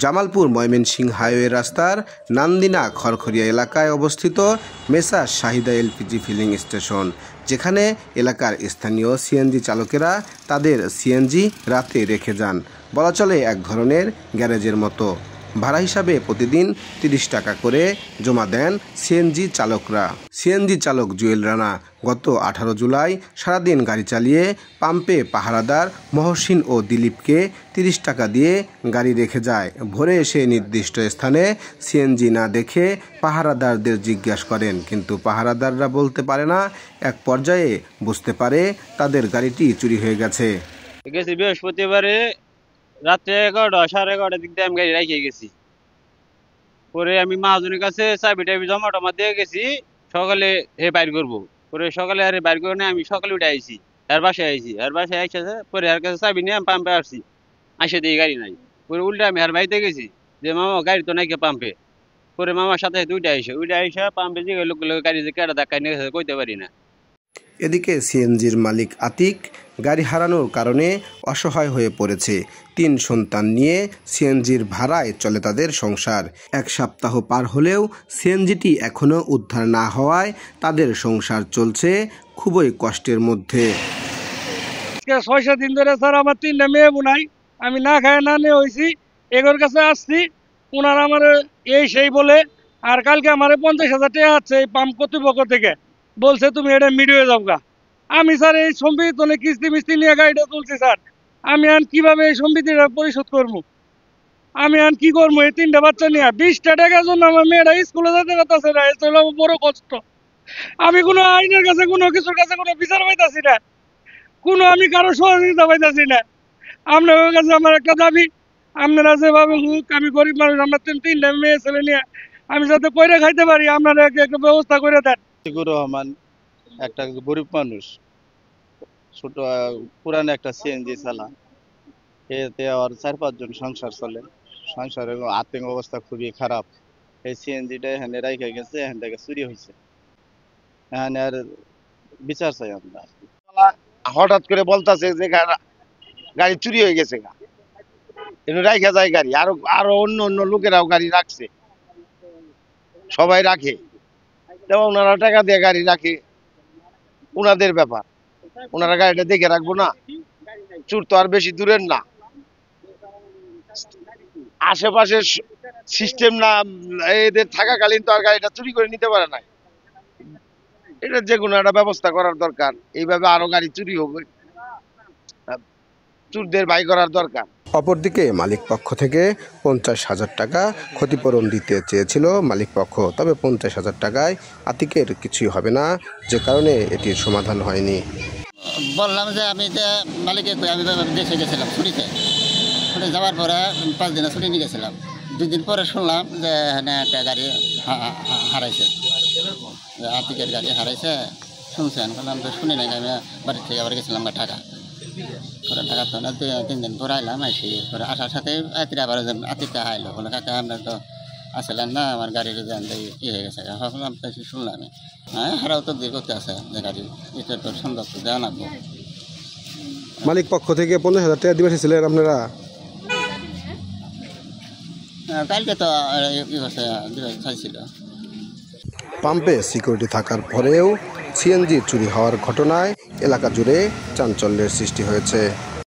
Jamalpur Mymensingh highway রাস্তার নান্দিনা খড়খড়িয়া এলাকায় অবস্থিত messrs Shahida LPG filling station, যেখানে এলাকার স্থানীয় সিএনজি চালকেরা তাদের সিএনজি রাতে রেখে যান। বলা চলে এক ধরনের গ্যারেজের মতো। ভাড়া হিসাবে প্রতিদিন ৩০ টাকা করে জমা দেন সিএনজি চালকরা। সিএনজি চালক জুয়েল রানা গত 18 জুলাই সারাদিন গাড়ি চালিয়ে পাম্পে পাহারাদার মহসিন ও দিলীপকে ৩০ টাকা দিয়ে গাড়ি রেখে যায়। ভোরে এসে নির্দিষ্ট স্থানে সিএনজি না দেখে পাহারাদারদের জিজ্ঞাসা করেন, কিন্তু পাহারাদাররা বলতে পারে না। এক পর্যায়ে বুঝতে পারে তাদের গাড়িটি চুরি হয়ে গেছে। বৃহস্পতিবারে রাত্রে 11টা 11:30টার দিক দিয়ে আমি গাড়ি রেখে গেছি। পরে আমি মহাজনের কাছে চাবি জমা টমা দিয়ে গেছি, সকালে বাইর করবো। পরে সকালে আর বাইর করে আমি সকালে উঠে আইছি, আর বাসায় আইছি। আর বাসায় আইসা পরে আর কাছে চাবি নিয়ে আমি পাম্পে আসছি, আসে দিয়ে গাড়ি নাই। পরে উল্টে আমি আর বাড়িতে গেছি যে মামা গাড়ি তো নাই পাম্পে। পরে মামার সাথে উঠে আইসা পাম্পে যে লোক গাড়ি যে কেটা ধাক্কা নিয়ে গেছে কইতে পারি না। এদিকে সিএনজির মালিক আতিক গাড়ি হারানোর কারণে অসহায় হয়ে পড়েছে। 3 সন্তান নিয়ে সিএনজির ভাড়ায় চলে তাদের সংসার। 1 সপ্তাহ পার হলেও সিএনজিটি এখনও উদ্ধার না হওয়ায় তাদের সংসার চলছে খুবই কষ্টের মধ্যে। 6-7 দিন ধরে স্যার আমার 3টা মেয়ে বোনাই, আমি না খায় না নিয়ে হয়েছি। এগোর কাছে আসছি, ওনারা আমার এই সেই বলে। আর কালকে আমার 50,000 টাকা আছে এই পাম্প কর্তৃপক্ষ থেকে, বলছে তুমি এটা মিডিয়ে যাও গা। আমি স্যার এই সম্পত্তি কিস্তি মিস্তি নিয়ে গাড়িটা তুলছি স্যার। আমি এখন কিভাবে এই সম্পত্তিটা পরিশোধ করবো? আমি এখন কি করবো? এই 3টা বাচ্চা নিয়ে 20টা টাকার জন্য আমার মেয়েরা স্কুলে যেতে পারতেছে না। এটা হলো বড় কষ্ট। আমি কোনো আইনের কাছে কোনো কিছুর কাছে কোনো বিচার পাইতেছি না, কোনো আমি কারো সহযোগিতা পাইতেছি না। আপনাদের কাছে আমার একটা দাবি, আপনারা যেভাবে হোক, আমি গরিব মানুষ, আমার 3টা মেয়ে ছেলে নিয়ে আমি যাতে কইরে খাইতে পারি, আপনারা একটা ব্যবস্থা করে দেন। রহমান একটা গরিব মানুষ, ছোট পুরানো একটা সিএনজি চালা, এতে আর 4-5 জন সংসার চলে। সংসারের আর্থিক অবস্থা খুবই খারাপ। এই সিএনজিটা এখানে রাইখা গেছে, এখান থেকে চুরি হয়েছে। এখানে আর বিচার চাই আমরা। হঠাৎ করে বলতেছে যে গাড়ি চুরি হয়ে গেছে, রাইখা যায় গাড়ি। আরো অন্য লোকেরাও গাড়ি রাখছে, সবাই রাখে। ওনারা টাকা দিয়ে গাড়ি রাখে, ওনাদের ব্যাপার। ওনারা গাড়িটা দেখে রাখবো না? চুর তো আর বেশি দূরের না, আশেপাশের সিস্টেম না। এদের থাকাকালীন তো আর গাড়িটা চুরি করে নিতে পারে না। এটা যে কোনো একটা ব্যবস্থা করার দরকার। এইভাবে আরো গাড়ি চুরি হবে, চুরদের বাই করার দরকার। অপরদিকে মালিক পক্ষ থেকে 50,000 টাকা ক্ষতিপূরণ দিতে চেয়েছিল মালিক পক্ষ, তবে 50,000 টাকায় আতিকের কিছুই হবে না, যে কারণে এটির সমাধান হয়নি। বললাম যে আমি মালিকের আমি দেশে গেছিলাম ছুটিতে, ছুটি যাওয়ার পরে 5 দিনে ছুটি নিয়ে গেছিলাম। 2 দিন পরে শুনলাম যে এখানে একটা গাড়ি হারাইছে, আতিকের গাড়ি হারাইছে। শুনছেন? বললাম তো শুনি নাই। আমি বাড়ির থেকে আবার গেছিলাম টাকা পরে, টাকা তো 3 দিন পরে আইলাম। আইসি পরে আসার সাথে আবার আতিকটা আইলো, বলে কাকা আপনার তো আসলেন না, আমার গাড়ির কি হয়ে গেছে। ভাবলাম শুনলাম আমি, হ্যাঁ হারাও তো দিয়ে করতে আছে যে গাড়ি, এটা তো সুন্দর তো দেওয়া লাগবো। মালিক পক্ষ থেকে 50,000 টাকা দিবে ছিলেন আপনারা? কালকে তো চাইছিল। পাম্পে সিকিউরিটি থাকার পরেও সিএনজি চুরি হওয়ার ঘটনায় এলাকা জুড়ে চাঞ্চল্যের সৃষ্টি হয়েছে।